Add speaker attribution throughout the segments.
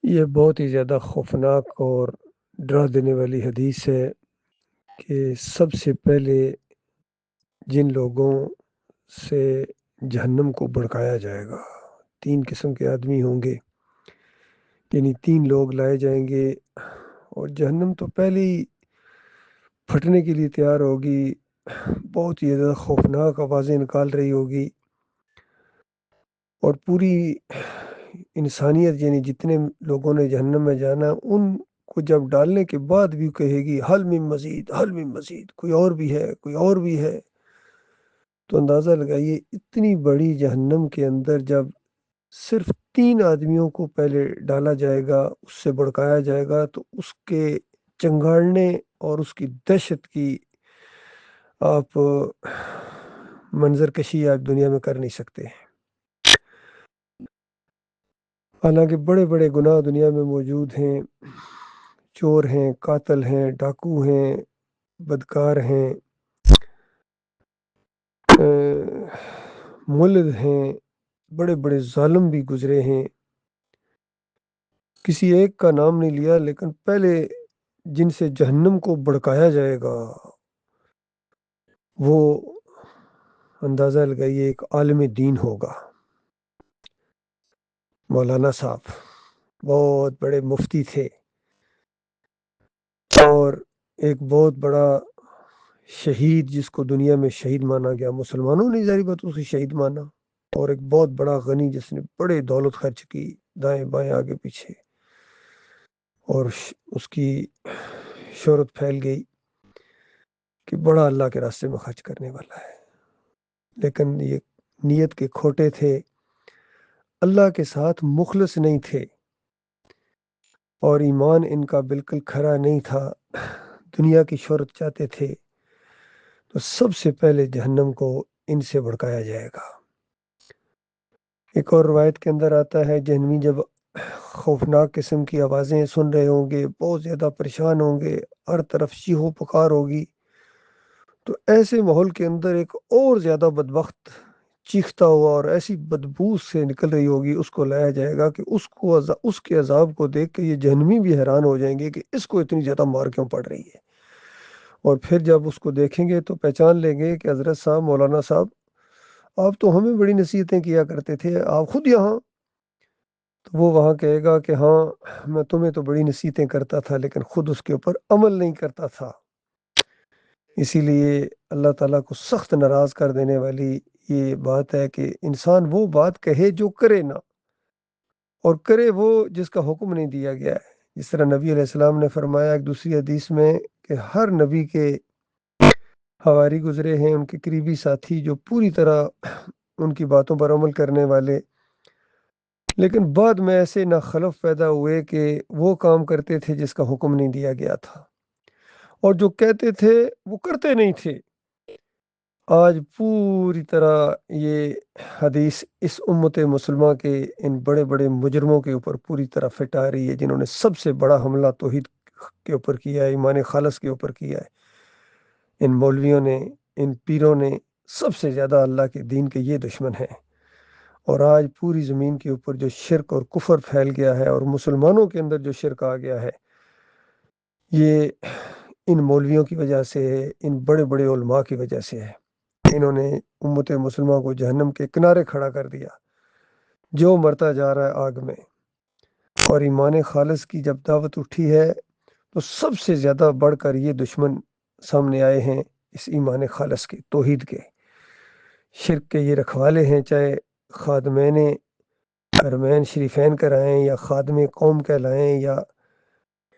Speaker 1: یہ بہت ہی زیادہ خوفناک اور ڈرا دینے والی حدیث ہے کہ سب سے پہلے جن لوگوں سے جہنم کو بھڑکایا جائے گا، 3 قسم کے آدمی ہوں گے، یعنی 3 لوگ لائے جائیں گے اور جہنم تو پہلے ہی پھٹنے کے لیے تیار ہوگی، بہت ہی زیادہ خوفناک آوازیں نکال رہی ہوگی اور پوری انسانیت یعنی جتنے لوگوں نے جہنم میں جانا ان کو جب ڈالنے کے بعد بھی کہے گی حل من مزید، حل من مزید، کوئی اور بھی ہے، کوئی اور بھی ہے۔ تو اندازہ لگائیے اتنی بڑی جہنم کے اندر جب صرف 3 آدمیوں کو پہلے ڈالا جائے گا، اس سے بھڑکایا جائے گا، تو اس کے چنگاڑنے اور اس کی دہشت کی آپ منظر کشی آپ دنیا میں کر نہیں سکتے۔ حالانکہ بڑے بڑے گناہ دنیا میں موجود ہیں، چور ہیں، قاتل ہیں، ڈاکو ہیں، بدکار ہیں، ملد ہیں، بڑے بڑے ظالم بھی گزرے ہیں۔ کسی ایک کا نام نہیں لیا، لیکن پہلے جن سے جہنم کو بھڑکایا جائے گا وہ اندازہ لگائیے ایک عالم دین ہوگا، مولانا صاحب بہت بڑے مفتی تھے اور ایک بہت بڑا شہید جس کو دنیا میں شہید مانا گیا، مسلمانوں نے ظاہر بات اسے شہید مانا، اور ایک بہت بڑا غنی جس نے بڑے دولت خرچ کی دائیں بائیں آگے پیچھے، اور اس کی شہرت پھیل گئی کہ بڑا اللہ کے راستے میں خرچ کرنے والا ہے، لیکن یہ نیت کے کھوٹے تھے، اللہ کے ساتھ مخلص نہیں تھے اور ایمان ان کا بالکل کھرا نہیں تھا، دنیا کی شہرت چاہتے تھے، تو سب سے پہلے جہنم کو ان سے بھڑکایا جائے گا۔ ایک اور روایت کے اندر آتا ہے جہنمی جب خوفناک قسم کی آوازیں سن رہے ہوں گے، بہت زیادہ پریشان ہوں گے، ہر طرف چیخو پکار ہوگی، تو ایسے ماحول کے اندر ایک اور زیادہ بدبخت چیختا ہوا اور ایسی بدبو سے نکل رہی ہوگی، اس کو لایا جائے گا کہ اس کے عذاب کو دیکھ کے یہ جہنمی بھی حیران ہو جائیں گے کہ اس کو اتنی زیادہ مار کیوں پڑ رہی ہے، اور پھر جب اس کو دیکھیں گے تو پہچان لیں گے کہ حضرت صاحب، مولانا صاحب، آپ تو ہمیں بڑی نصیحتیں کیا کرتے تھے، آپ خود یہاں؟ تو وہ وہاں کہے گا کہ ہاں، میں تمہیں تو بڑی نصیحتیں کرتا تھا لیکن خود اس کے اوپر عمل نہیں کرتا تھا، اسی لیے اللہ تعالیٰ کو سخت ناراض کر دینے والی یہ بات ہے کہ انسان وہ بات کہے جو کرے نہ، اور کرے وہ جس کا حکم نہیں دیا گیا ہے۔ جس طرح نبی علیہ السلام نے فرمایا ایک دوسری حدیث میں کہ ہر نبی کے حواری گزرے ہیں، ان کے قریبی ساتھی جو پوری طرح ان کی باتوں پر عمل کرنے والے، لیکن بعد میں ایسے ناخلف پیدا ہوئے کہ وہ کام کرتے تھے جس کا حکم نہیں دیا گیا تھا، اور جو کہتے تھے وہ کرتے نہیں تھے۔ آج پوری طرح یہ حدیث اس امت مسلمہ کے ان بڑے بڑے مجرموں کے اوپر پوری طرح فٹ آ رہی ہے، جنہوں نے سب سے بڑا حملہ توحید کے اوپر کیا ہے، ایمان خالص کے اوپر کیا ہے۔ ان مولویوں نے، ان پیروں نے سب سے زیادہ اللہ کے دین کے یہ دشمن ہیں، اور آج پوری زمین کے اوپر جو شرک اور کفر پھیل گیا ہے اور مسلمانوں کے اندر جو شرک آ گیا ہے، یہ ان مولویوں کی وجہ سے ہے، ان بڑے بڑے علماء کی وجہ سے ہے۔ انہوں نے امت مسلمہ کو جہنم کے کنارے کھڑا کر دیا، جو مرتا جا رہا ہے آگ میں، اور ایمان خالص کی جب دعوت اٹھی ہے تو سب سے زیادہ بڑھ کر یہ دشمن سامنے آئے ہیں اس ایمان خالص کے، توحید کے۔ شرک کے یہ رکھوالے ہیں، چاہے خادمین حرمین شریفین کرائیں یا خادم قوم کہلائیں یا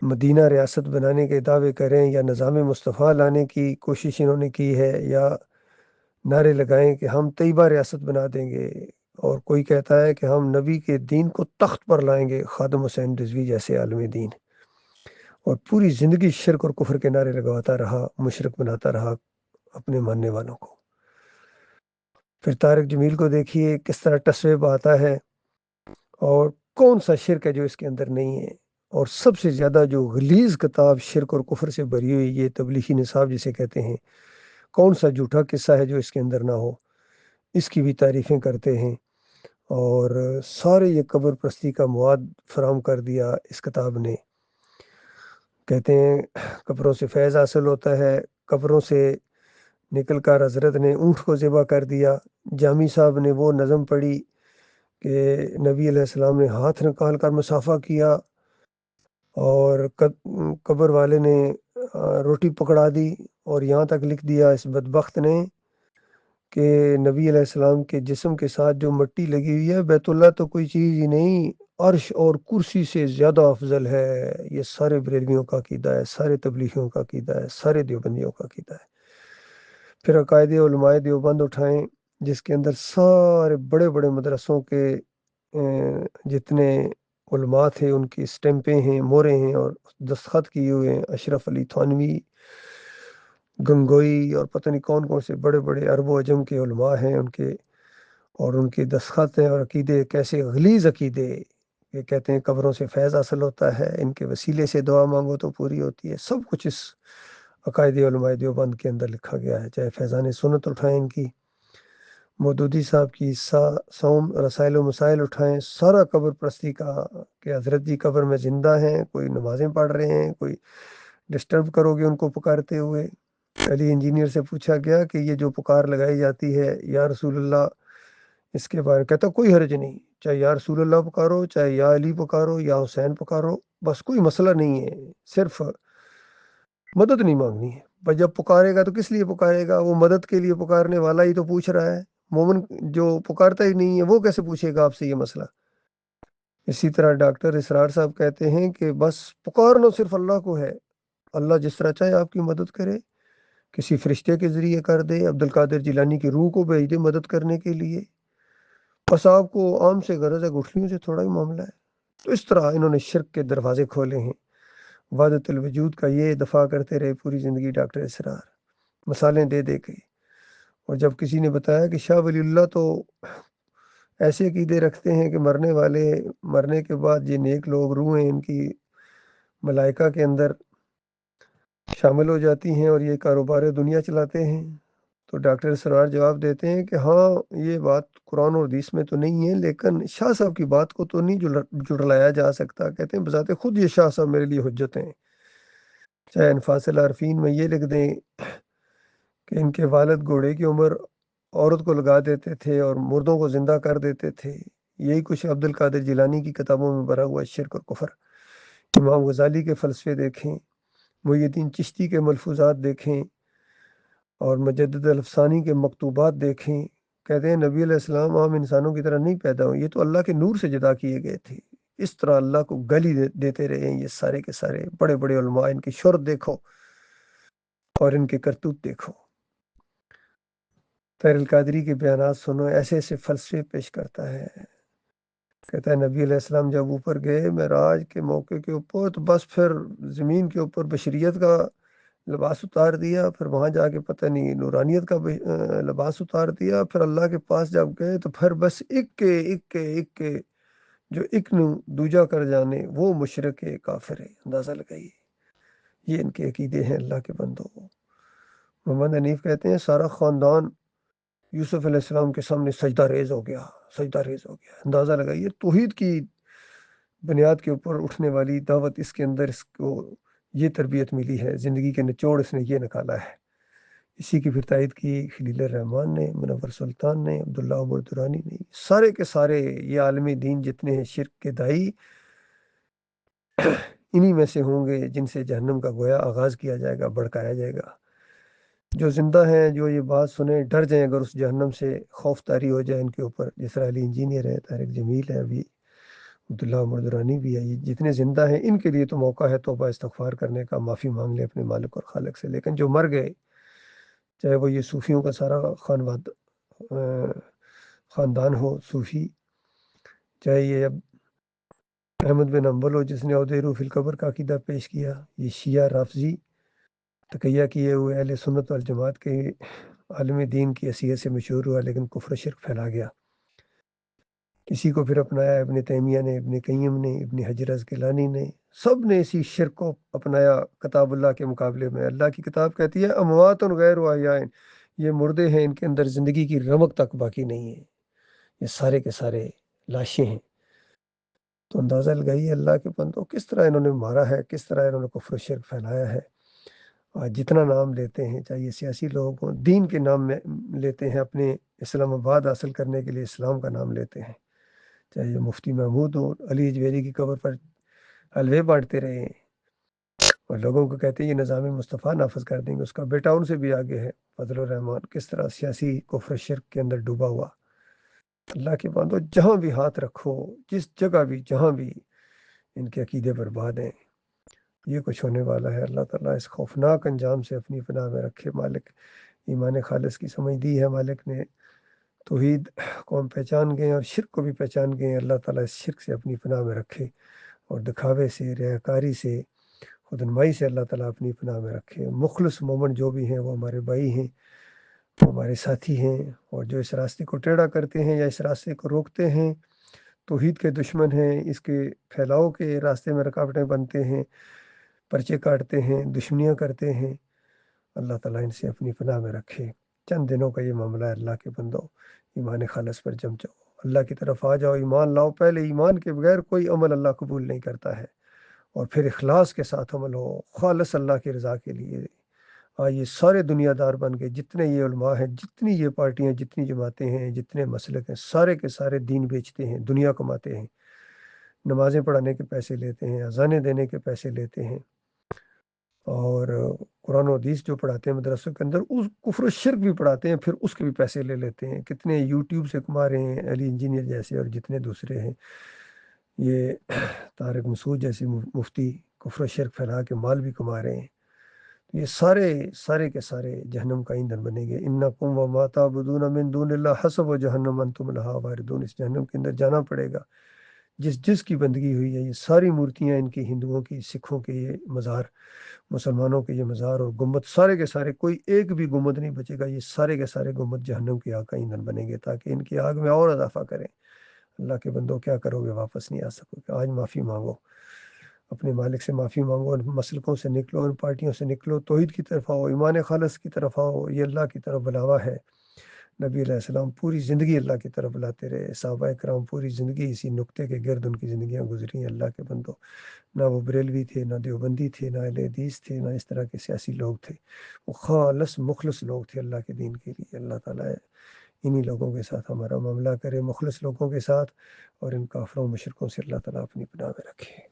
Speaker 1: مدینہ ریاست بنانے کے دعوے کریں یا نظام مصطفیٰ لانے کی کوشش انہوں نے کی ہے، یا نعرے لگائیں کہ ہم طیبہ ریاست بنا دیں گے، اور کوئی کہتا ہے کہ ہم نبی کے دین کو تخت پر لائیں گے، خادم حسین رضوی جیسے عالم دین، اور پوری زندگی شرک اور کفر کے نعرے لگواتا رہا، مشرک بناتا رہا اپنے ماننے والوں کو۔ پھر طارق جمیل کو دیکھیے کس طرح تصویب آتا ہے، اور کون سا شرک ہے جو اس کے اندر نہیں ہے، اور سب سے زیادہ جو غلیظ کتاب شرک اور کفر سے بھری ہوئی یہ تبلیغی نصاب جسے کہتے ہیں، کون سا جھوٹا قصہ ہے جو اس کے اندر نہ ہو، اس کی بھی تعریفیں کرتے ہیں، اور سارے یہ قبر پرستی کا مواد فراہم کر دیا اس کتاب نے۔ کہتے ہیں قبروں سے فیض حاصل ہوتا ہے، قبروں سے نکل کر حضرت نے اونٹ کو ذبح کر دیا۔ جامی صاحب نے وہ نظم پڑھی کہ نبی علیہ السلام نے ہاتھ نکال کر مصافحہ کیا، اور قبر والے نے روٹی پکڑا دی، اور یہاں تک لکھ دیا اس بدبخت نے کہ نبی علیہ السلام کے جسم کے ساتھ جو مٹی لگی ہوئی ہے، بیت اللہ تو کوئی چیز ہی نہیں، عرش اور کرسی سے زیادہ افضل ہے۔ یہ سارے بریلویوں کا عقیدہ ہے، سارے تبلیغیوں کا عقیدہ ہے، سارے دیوبندیوں کا عقیدہ ہے۔ پھر عقائد علماء دیوبند اٹھائیں، جس کے اندر سارے بڑے بڑے مدرسوں کے جتنے علماء تھے ان کی سٹیمپیں ہیں، موریں ہیں، اور دستخط کیے ہوئے ہیں۔ اشرف علی تھانوی، گنگوئی، اور پتہ نہیں کون کون سے بڑے بڑے عرب و عجم کے علماء ہیں ان کے، اور ان کے دستخط ہیں، اور عقیدے کیسے غلیظ عقیدے، یہ کہتے ہیں قبروں سے فیض حاصل ہوتا ہے، ان کے وسیلے سے دعا مانگو تو پوری ہوتی ہے۔ سب کچھ اس عقائد علماء دیوبند کے اندر لکھا گیا ہے، چاہے فیضان سنت اٹھائیں ان کی، مودودی صاحب کی سوم رسائل و مسائل اٹھائیں، سارا قبر پرستی کا کہ حضرت جی قبر میں زندہ ہیں، کوئی نمازیں پڑھ رہے ہیں، کوئی ڈسٹرب کرو گے ان کو پکارتے ہوئے۔ علی انجینئر سے پوچھا گیا کہ یہ جو پکار لگائی جاتی ہے یا رسول اللہ، اس کے بارے کہتا کوئی حرج نہیں، چاہے یا رسول اللہ پکارو، چاہے یا علی پکارو، یا حسین پکارو، بس کوئی مسئلہ نہیں ہے، صرف مدد نہیں مانگنی ہے۔ بس جب پکارے گا تو کس لیے پکارے گا؟ وہ مدد کے لیے پکارنے والا ہی تو پوچھ رہا ہے، مومن جو پکارتا ہی نہیں ہے وہ کیسے پوچھے گا آپ سے یہ مسئلہ؟ اسی طرح ڈاکٹر اسرار صاحب کہتے ہیں کہ بس پکارنا صرف اللہ کو ہے، اللہ جس طرح چاہے آپ کی مدد کرے، کسی فرشتے کے ذریعے کر دے، عبد القادر جیلانی کی روح کو بھیج دے مدد کرنے کے لیے، بس آپ کو عام سے غرض ہے، گٹھلیوں سے تھوڑا ہی معاملہ ہے۔ تو اس طرح انہوں نے شرک کے دروازے کھولے ہیں۔ وحدت الوجود کا یہ دفاع کرتے رہے پوری زندگی ڈاکٹر اسرار، مثالیں دے دے کے۔ اور جب کسی نے بتایا کہ شاہ ولی اللہ تو ایسے عقیدے رکھتے ہیں کہ مرنے کے بعد یہ نیک لوگ روحیں ان کی ملائکہ کے اندر شامل ہو جاتی ہیں اور یہ کاروبار دنیا چلاتے ہیں، تو ڈاکٹر اسرار جواب دیتے ہیں کہ ہاں یہ بات قرآن اور حدیث میں تو نہیں ہے، لیکن شاہ صاحب کی بات کو تو نہیں جڑلایا جا سکتا۔ کہتے ہیں بذات خود یہ شاہ صاحب میرے لیے حجت ہیں۔ چاہے انفاس العارفین میں یہ لکھ دیں کہ ان کے والد گھوڑے کی عمر عورت کو لگا دیتے تھے اور مردوں کو زندہ کر دیتے تھے، یہی کچھ عبد القادر جیلانی کی کتابوں میں بھرا ہوا شرک اور کفر۔ امام غزالی کے فلسفے دیکھیں، محی الدین چشتی کے ملفوظات دیکھیں، اور مجدد الافسانی کے مکتوبات دیکھیں۔ کہتے ہیں نبی علیہ السلام عام انسانوں کی طرح نہیں پیدا ہوئے، یہ تو اللہ کے نور سے جدا کیے گئے تھے۔ اس طرح اللہ کو گالی دیتے رہے ہیں یہ سارے کے سارے بڑے بڑے علماء۔ ان کی شہرت دیکھو اور ان کے کرتوت دیکھو۔ طاہر القادری کے بیانات سنو، ایسے ایسے فلسفے پیش کرتا ہے۔ کہتا ہے نبی علیہ السلام جب اوپر گئے معراج کے موقع کے اوپر، تو بس پھر زمین کے اوپر بشریت کا لباس اتار دیا، پھر وہاں جا کے پتہ نہیں نورانیت کا لباس اتار دیا، پھر اللہ کے پاس جب گئے تو پھر بس ایک کے جو ایک نو دوجا کر جانے وہ مشرک کافر ہے۔ اندازہ لگائیے، یہ ان کے عقیدے ہیں اللہ کے بندوں۔ محمد حنیف کہتے ہیں سارا خاندان یوسف علیہ السلام کے سامنے سجدہ ریز ہو گیا، سجدہ ریز ہو گیا۔ اندازہ لگائیے، توحید کی بنیاد کے اوپر اٹھنے والی دعوت، اس کے اندر اس کو یہ تربیت ملی ہے، زندگی کے نچوڑ اس نے یہ نکالا ہے۔ اسی کی پھر تائید کی خلیل الرحمن نے، منور سلطان نے، عبداللہ عمر درانی نے، سارے کے سارے یہ عالم دین جتنے ہیں شرک کے دائی انہی میں سے ہوں گے جن سے جہنم کا گویا آغاز کیا جائے گا، بڑکایا جائے گا۔ جو زندہ ہیں جو یہ بات سنیں ڈر جائیں اگر اس جہنم سے، خوف طاری ہو جائے ان کے اوپر، جس طرح علی انجینئر ہے، طارق جمیل ہے، ابھی عبداللہ عمر درانی بھی ہے، یہ جتنے زندہ ہیں ان کے لیے تو موقع ہے توبہ استغفار کرنے کا، معافی مانگ لیں اپنے مالک اور خالق سے۔ لیکن جو مر گئے، چاہے وہ یہ صوفیوں کا سارا خاندان ہو صوفی، چاہے یہ احمد بن حنبل ہو جس نے عودیرو فی القبر کا عقیدہ پیش کیا، یہ شیعہ رافضی تقیہ کیے ہوئے اہل سنت والجماعت کے عالم دین کی حیثیت سے مشہور ہوا، لیکن کفر شرک پھیلا گیا۔ کسی کو پھر اپنایا ابن تیمیہ نے، ابن قیم نے، ابن حجر عسقلانی نے، سب نے اسی شرک کو اپنایا کتاب اللہ کے مقابلے میں۔ اللہ کی کتاب کہتی ہے اموات غیر احیاء، یہ مردے ہیں، ان کے اندر زندگی کی رمق تک باقی نہیں ہے۔ یہ سارے کے سارے لاشیں ہیں۔ تو اندازہ لگائیے اللہ کے بندوں کس طرح انہوں نے مارا ہے، کس طرح انہوں نے کفر و شرک پھیلایا ہے۔ جتنا نام لیتے ہیں، چاہے یہ سیاسی لوگ ہوں، دین کے نام میں لیتے ہیں، اپنے اسلام آباد حاصل کرنے کے لیے اسلام کا نام لیتے ہیں، چاہے یہ مفتی محمود ہوں، علی اجویری کی قبر پر حلوے بانٹتے رہے ہیں اور لوگوں کو کہتے ہیں یہ نظام مصطفیٰ نافذ کر دیں گے۔ اس کا بیٹا ان سے بھی آگے ہے، فضل الرحمان، کس طرح سیاسی کفر و شرک کے اندر ڈوبا ہوا۔ اللہ کے بندو جہاں بھی ہاتھ رکھو، جس جگہ بھی، جہاں بھی، ان کے عقیدے برباد ہیں۔ یہ کچھ ہونے والا ہے۔ اللہ تعالیٰ اس خوفناک انجام سے اپنی پناہ میں رکھے۔ مالک ایمان خالص کی سمجھ دی ہے مالک نے، توحید کو ہم پہچان گئے اور شرک کو بھی پہچان گئے ہیں۔ اللہ تعالیٰ اس شرک سے اپنی پناہ میں رکھے اور دکھاوے سے، ریاکاری سے، خودنمائی سے اللہ تعالیٰ اپنی پناہ میں رکھے۔ مخلص مومن جو بھی ہیں وہ ہمارے بھائی ہیں، وہ ہمارے ساتھی ہیں، اور جو اس راستے کو ٹیڑھا کرتے ہیں یا اس راستے کو روکتے ہیں، توحید کے دشمن ہیں، اس کے پھیلاؤ کے راستے میں رکاوٹیں بنتے ہیں، پرچے کاٹتے ہیں، دشمنیاں کرتے ہیں، اللہ تعالیٰ ان سے اپنی پناہ میں رکھے۔ چند دنوں کا یہ معاملہ ہے اللہ کے بندو، ایمان خالص پر جم جاؤ، اللہ کی طرف آ جاؤ، ایمان لاؤ۔ پہلے ایمان کے بغیر کوئی عمل اللہ قبول نہیں کرتا ہے، اور پھر اخلاص کے ساتھ عمل ہو، خالص اللہ کی رضا کے لیے۔ یہ سارے دنیا دار بن گئے، جتنے یہ علماء ہیں، جتنی یہ پارٹیاں، جتنی جماعتیں ہیں، جتنے مسلک ہیں، سارے کے سارے دین بیچتے ہیں، دنیا کماتے ہیں، نمازیں پڑھانے کے پیسے لیتے ہیں، اذانیں دینے کے پیسے لیتے ہیں، اور قرآن و حدیث جو پڑھاتے ہیں مدرسوں کے اندر، اس کفر و شرک بھی پڑھاتے ہیں، پھر اس کے بھی پیسے لے لیتے ہیں۔ کتنے یوٹیوب سے کما رہے ہیں، علی انجینئر جیسے اور جتنے دوسرے ہیں، یہ طارق مسعود جیسے مفتی کفر و شرک پھیلا کے مال بھی کما رہے ہیں۔ یہ سارے کے سارے جہنم کا ایندھن بنیں گے۔ انکم وما تعبدون من دون اللہ حسب جہنم انتم لہا واردون۔ اس جہنم کے اندر جانا پڑے گا۔ جس کی بندگی ہوئی ہے، یہ ساری مورتیاں، ان کی، ہندوؤں کی، سکھوں کے یہ مزار، مسلمانوں کے یہ مزار اور گنبد، سارے کے سارے، کوئی ایک بھی گنبد نہیں بچے گا، یہ سارے کے سارے گنبد جہنم کی آگ کا ایندھن بنیں گے، تاکہ ان کی آگ میں اور اضافہ کریں۔ اللہ کے بندوں کیا کرو گے؟ واپس نہیں آ سکو گے۔ آج معافی مانگو، اپنے مالک سے معافی مانگو، ان مسلکوں سے نکلو، ان پارٹیوں سے نکلو، توحید کی طرف آؤ، ایمان خالص کی طرف آؤ۔ یہ اللہ کی طرف بلاوا ہے۔ نبی علیہ السلام پوری زندگی اللہ کی طرف بلاتے رہے، صحابہ کرام پوری زندگی اسی نقطے کے گرد ان کی زندگیاں گزری ہیں۔ اللہ کے بندوں، نہ وہ بریلوی تھے، نہ دیوبندی تھے، نہ اہل حدیث تھے، نہ اس طرح کے سیاسی لوگ تھے، وہ خالص مخلص لوگ تھے اللہ کے دین کے لیے۔ اللہ تعالیٰ انہی لوگوں کے ساتھ ہمارا معاملہ کرے، مخلص لوگوں کے ساتھ، اور ان کافروں و مشرکوں سے اللہ تعالیٰ اپنی پناہ میں رکھے۔